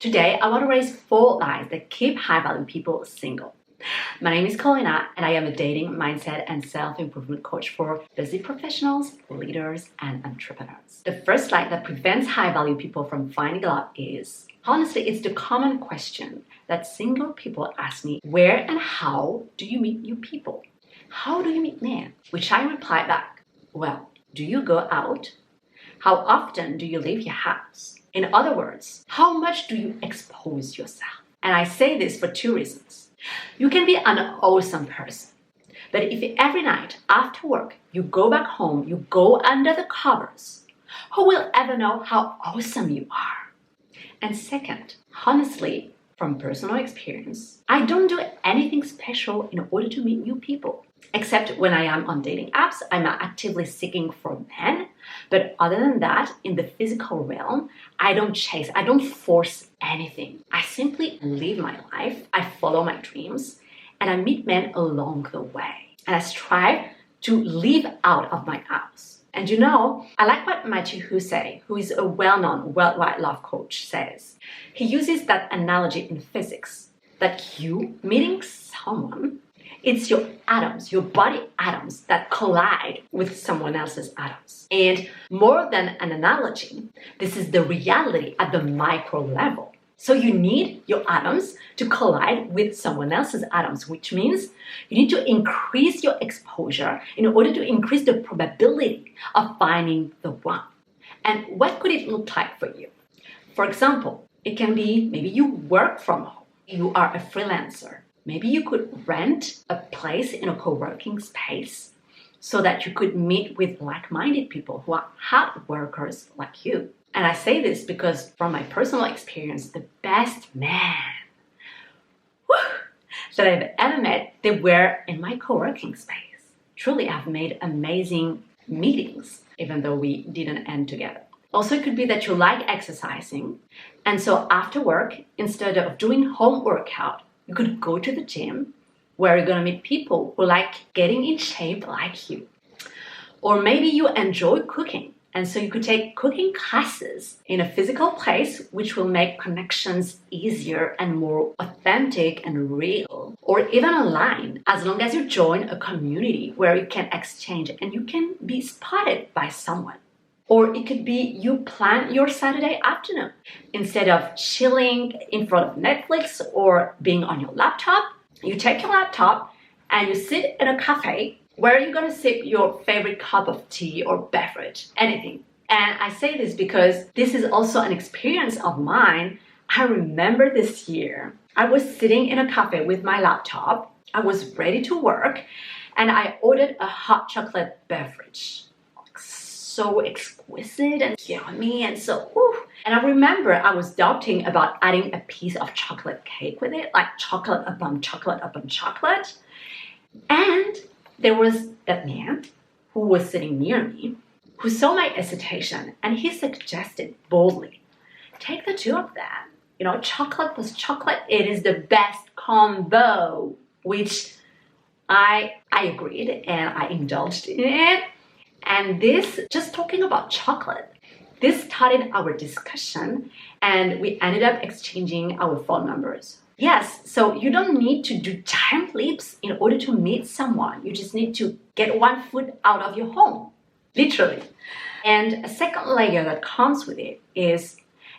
Today, I want to raise 4 lies that keep high-value people single. My name is Colina, and I am a dating, mindset, and self-improvement coach for busy professionals, leaders, and entrepreneurs. The first lie that prevents high-value people from finding love is, honestly, it's the common question that single people ask me: where and how do you meet new people? How do you meet men? Which I reply back, well, do you go out? How often do you leave your house? In other words, how much do you expose yourself? And I say this for 2 reasons. You can be an awesome person, but if every night after work you go back home, you go under the covers, who will ever know how awesome you are? And second, honestly, from personal experience, I don't do anything special in order to meet new people. Except when I am on dating apps, I'm actively seeking for men. But other than that, in the physical realm, I don't chase, I don't force anything. I simply live my life, I follow my dreams, and I meet men along the way. And I strive to live out of my house. And you know, I like what Becasue, who is a well-known worldwide love coach, says. He uses that analogy in physics, that you meeting someone, it's your atoms, your body atoms that collide with someone else's atoms. And more than an analogy, this is the reality at the micro level. So you need your atoms to collide with someone else's atoms, which means you need to increase your exposure in order to increase the probability of finding the one. And what could it look like for you? For example, it can be maybe you work from home, you are a freelancer. Maybe you could rent a place in a co-working space so that you could meet with like-minded people who are hard workers like you. And I say this because from my personal experience, the best men that I've ever met, they were in my co-working space. Truly, I've made amazing meetings, even though we didn't end together. Also, it could be that you like exercising. And so after work, instead of doing home workout, you could go to the gym where you're going to meet people who like getting in shape like you. Or maybe you enjoy cooking, and so you could take cooking classes in a physical place, which will make connections easier and more authentic and real. Or even online, as long as you join a community where you can exchange and you can be spotted by someone. Or it could be you plan your Saturday afternoon. Instead of chilling in front of Netflix or being on your laptop, you take your laptop and you sit in a cafe where you're going to sip your favorite cup of tea or beverage, anything. And I say this because this is also an experience of mine. I remember this year, I was sitting in a cafe with my laptop. I was ready to work and I ordered a hot chocolate beverage. So exquisite and yummy and so And I remember I was doubting about adding a piece of chocolate cake with it, like chocolate upon chocolate upon chocolate. And there was that man who was sitting near me who saw my hesitation and he suggested boldly, take the 2 of them. You know, chocolate plus chocolate, it is the best combo, which I agreed and I indulged in it. And this, just talking about chocolate, this started our discussion and we ended up exchanging our phone numbers. Yes, so you don't need to do giant leaps in order to meet someone. You just need to get 1 foot out of your home, literally. And a second layer that comes with it is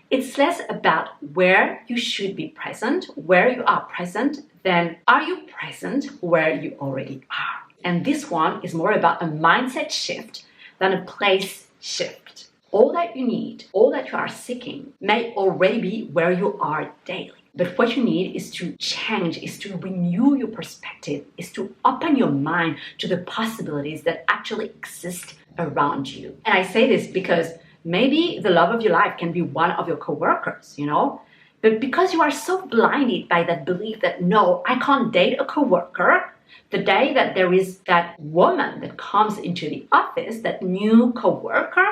it's less about where you should be present, where you are present, than are you present where you already are. And this one is more about a mindset shift than a place shift. All that you need, all that you are seeking may already be where you are daily. But what you need is to change, is to renew your perspective, is to open your mind to the possibilities that actually exist around you. And I say this because maybe the love of your life can be one of your coworkers, you know? But because you are so blinded by that belief that no, I can't date a coworker, the day that there is that woman that comes into the office, that new coworker,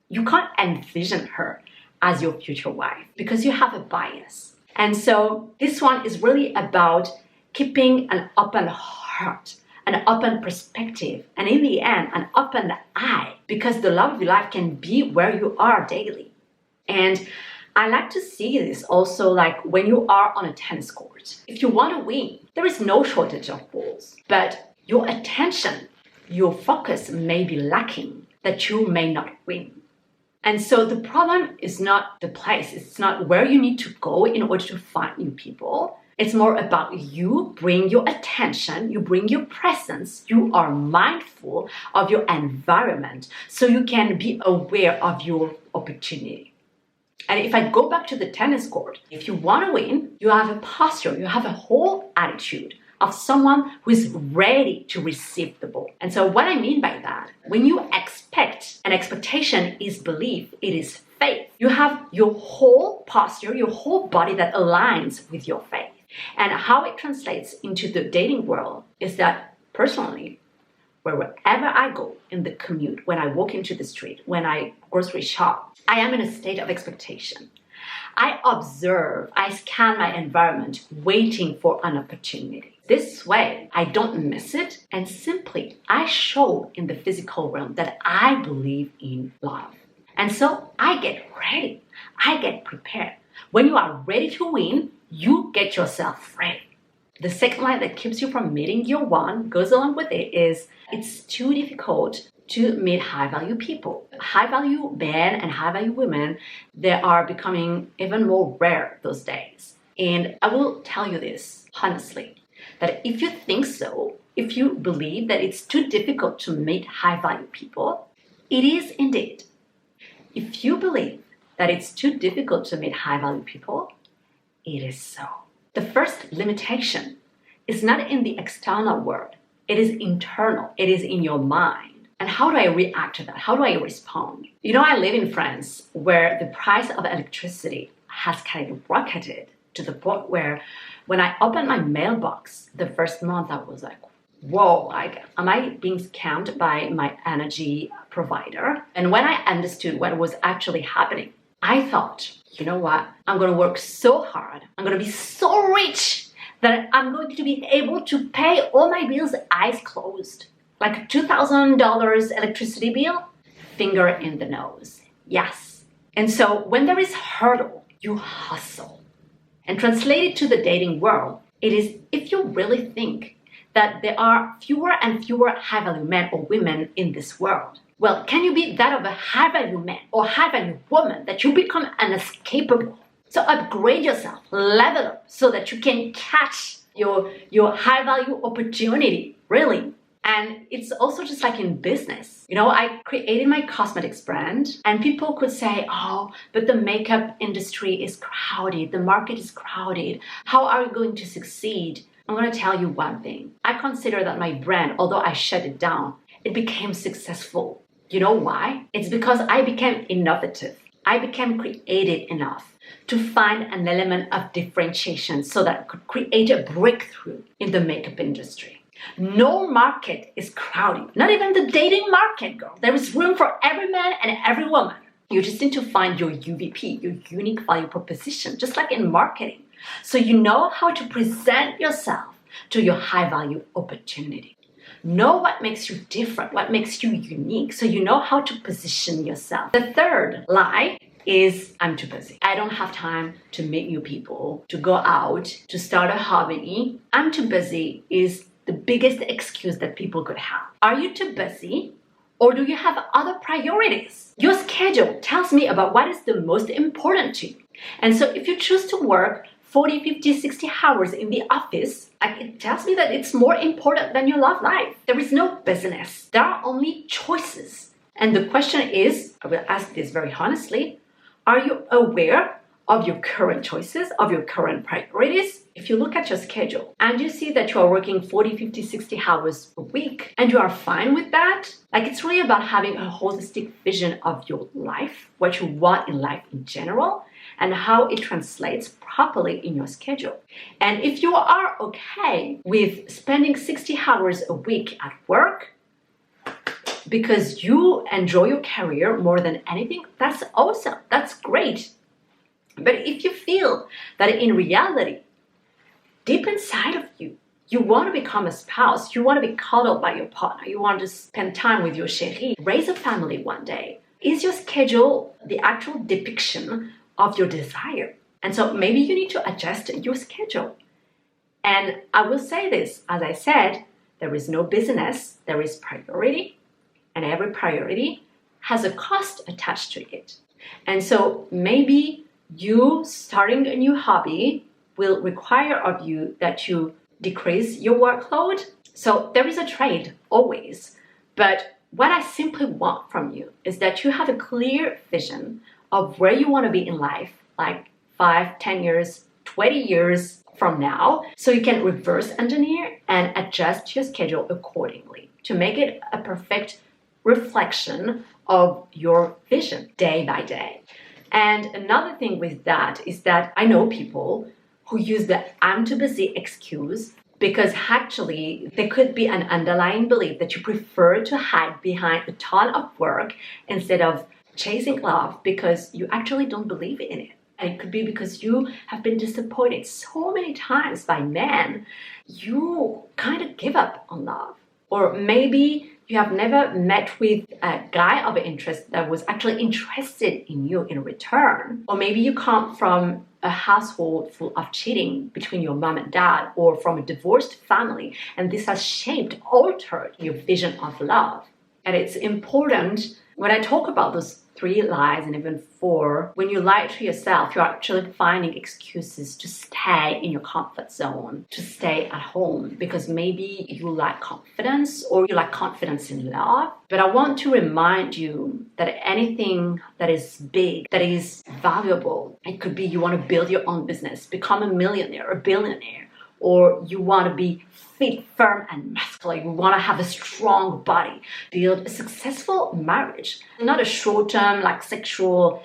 you can't envision her as your future wife because you have a bias. And so this one is really about keeping an open heart, an open perspective, and in the end, an open eye, because the love of your life can be where you are daily. And I like to see this also like when you are on a tennis court. If you want to win, there is no shortage of balls, but your attention, your focus may be lacking, that you may not win. And so the problem is not the place, it's not where you need to go in order to find new people. It's more about you bring your attention, you bring your presence, you are mindful of your environment so you can be aware of your opportunity. And if I go back to the tennis court, if you want to win, you have a posture, you have a whole attitude of someone who is ready to receive the ball. And so what I mean by that, when you expect, an expectation is belief, it is faith. You have your whole posture, your whole body that aligns with your faith. And how it translates into the dating world is that personally, wherever I go in the commute, when I walk into the street, when I grocery shop, I am in a state of expectation. I observe, I scan my environment, waiting for an opportunity. This way, I don't miss it, and simply I show in the physical realm that I believe in love. And so I get ready, I get prepared. When you are ready to win, you get yourself ready. The second line that keeps you from meeting your one goes along with it is, it's too difficult to meet high-value people. High-value men and high-value women, they are becoming even more rare those days. And I will tell you this honestly, that if you think so, if you believe that it's too difficult to meet high-value people, it is indeed. If you believe that it's too difficult to meet high-value people, it is so. The first limitation is not in the external world. It is internal. It is in your mind. And how do I react to that? How do I respond? You know, I live in France where the price of electricity has kind of rocketed to the point where when I opened my mailbox the first month, I was like, whoa, like, am I being scammed by my energy provider? And when I understood what was actually happening, I thought, you know what? I'm going to work so hard. I'm going to be so rich that I'm going to be able to pay all my bills eyes closed. Like a $2,000 electricity bill, finger in the nose. Yes. And so when there is hurdle, you hustle. And translated to the dating world, it is if you really think that there are fewer and fewer high-value men or women in this world, well, can you be that of a high-value man or high-value woman that you become unescapable? So upgrade yourself, level up so that you can catch your high-value opportunity, really. And it's also just like in business. You know, I created my cosmetics brand and people could say, oh, but the makeup industry is crowded. The market is crowded. How are you going to succeed? I'm going to tell you one thing. I consider that my brand, although I shut it down, it became successful. You know why? It's because I became innovative. I became creative enough to find an element of differentiation so that I could create a breakthrough in the makeup industry. No market is crowded, not even the dating market, girl. There is room for every man and every woman. You just need to find your UVP, your unique value proposition, just like in marketing. So you know how to present yourself to your high value opportunity. Know what makes you different, what makes you unique, so you know how to position yourself. The third lie is, I'm too busy. I don't have time to meet new people, to go out, to start a hobby. I'm too busy is the biggest excuse that people could have. Are you too busy? Or do you have other priorities? Your schedule tells me about what is the most important to you. And so if you choose to work 40, 50, 60 hours in the office, it tells me that it's more important than your love life. There is no business. There are only choices. And the question is, I will ask this very honestly, are you aware of your current choices, of your current priorities? If you look at your schedule and you see that you are working 40, 50, 60 hours a week and you are fine with that, it's really about having a holistic vision of your life, what you want in life in general, and how it translates properly in your schedule. And if you are okay with spending 60 hours a week at work because you enjoy your career more than anything, that's awesome. That's great. But if you feel that in reality, deep inside of you, you want to become a spouse, you want to be cuddled by your partner, you want to spend time with your chérie, raise a family one day, is your schedule the actual depiction of your desire. And so maybe you need to adjust your schedule. And I will say this, as I said, there is no business, there is priority, and every priority has a cost attached to it. And so maybe you starting a new hobby will require of you that you decrease your workload. So there is a trade always. But what I simply want from you is that you have a clear vision of where you want to be in life, like 5, 10 years, 20 years from now, so you can reverse engineer and adjust your schedule accordingly to make it a perfect reflection of your vision day by day. And another thing with that is that I know people who use the "I'm too busy" excuse because actually there could be an underlying belief that you prefer to hide behind a ton of work instead of chasing love because you actually don't believe in it. And it could be because you have been disappointed so many times by men, you kind of give up on love. Or maybe you have never met with a guy of interest that was actually interested in you in return. Or maybe you come from a household full of cheating between your mom and dad, or from a divorced family, and this has altered your vision of love. And it's important when I talk about those 3 lies and even 4, when you lie to yourself, you're actually finding excuses to stay in your comfort zone, to stay at home, because maybe you lack confidence or you lack confidence in love. But I want to remind you that anything that is big, that is valuable, it could be you want to build your own business, become a millionaire, a billionaire, or you want to be fit, firm, and masculine. You want to have a strong body, build a successful marriage, not a short-term, like sexual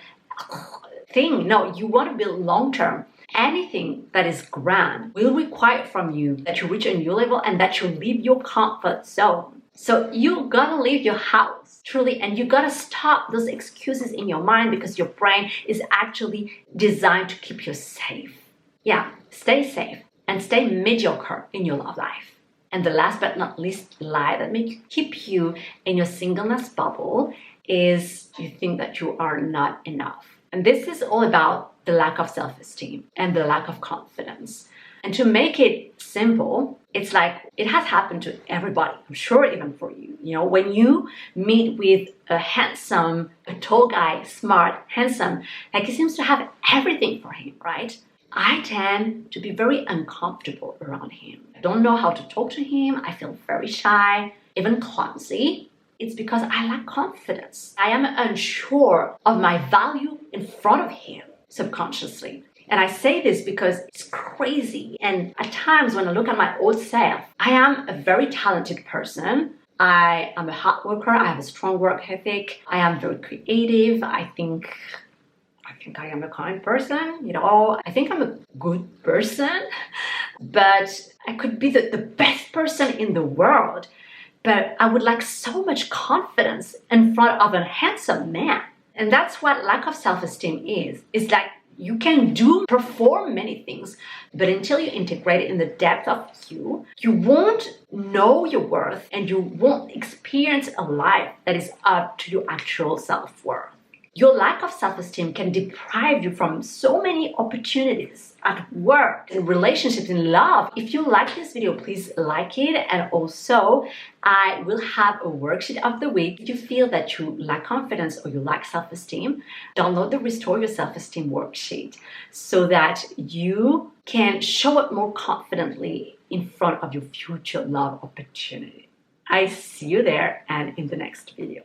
thing. No, you want to build long-term. Anything that is grand will require from you that you reach a new level and that you leave your comfort zone. So you gotta leave your house, truly, and you gotta stop those excuses in your mind because your brain is actually designed to keep you safe. Yeah, stay safe. And stay mediocre in your love life. And the last but not least lie that may keep you in your singleness bubble is you think that you are not enough. And this is all about the lack of self-esteem and the lack of confidence. And to make it simple, it's like it has happened to everybody. I'm sure even for you. You know, when you meet with a handsome, a tall guy, smart, handsome, like he seems to have everything for him, right? I tend to be very uncomfortable around him. I don't know how to talk to him. I feel very shy, even clumsy. It's because I lack confidence. I am unsure of my value in front of him subconsciously. And I say this because it's crazy. And at times when I look at my old self, I am a very talented person. I am a hard worker. I have a strong work ethic. I am very creative. I think I am a kind person, you know, I think I'm a good person, but I could be the best person in the world, but I would lack so much confidence in front of a handsome man. And that's what lack of self-esteem is. It's like you can perform many things, but until you integrate it in the depth of you, you won't know your worth and you won't experience a life that is up to your actual self-worth. Your lack of self-esteem can deprive you from so many opportunities at work, in relationships, in love. If you like this video, please like it. And also, I will have a worksheet of the week. If you feel that you lack confidence or you lack self-esteem, download the Restore Your Self-Esteem worksheet so that you can show up more confidently in front of your future love opportunity. I see you there and in the next video.